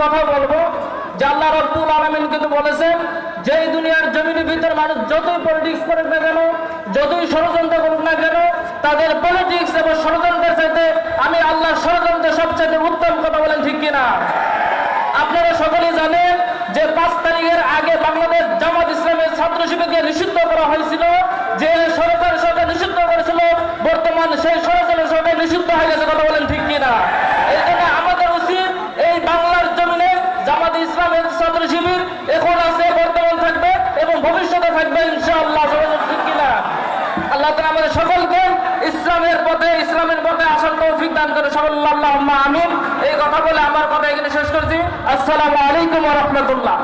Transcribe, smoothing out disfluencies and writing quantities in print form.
কথা বলবো যে আল্লাহ রাব্বুল আলামিন কিন্তু বলেছেন যে এই দুনিয়ার জমিনের ভিতর মানুষ যতই পলিটিক্স করুক না কেন, যতই ষড়যন্ত্র করুক না কেন, তাদের পলিটিক্স এবং ষড়যন্ত্রের চাইতে আমি আল্লাহর ষড়যন্ত্র সবচেয়ে উত্তম। কথা বলেন ঠিক কিনা? আপনারা সকলেই জানেন যে 5 তারিখের আগে বাংলাদেশ জামাত ইসলামের ছাত্র শিবিরকে নিষিদ্ধ করা হয়েছিল, যে সরকার নিষিদ্ধ করেছিল, বর্তমান সেই সরকার নিষিদ্ধ হয়ে গেছে। কথা বলেন ঠিক কিনা? এই জন্য আমাদের উচিত এই বাংলার জমিনে জামাত ইসলামের ছাত্র শিবির এখন আছে, বর্তমান থাকবে এবং ভবিষ্যতে থাকবে ইনশাআল্লাহ। ঠিক কিনা? আল্লাহ তাআলা আমাদের সকলকে ইসলামের পথে আসার তৌফিক দান করে। আল্লাহুম্মা আমিন। এই কথা বলে আমার কথা এখানে শেষ করছি। আসসালামু আলাইকুম ওয়া রাহমাতুল্লাহ।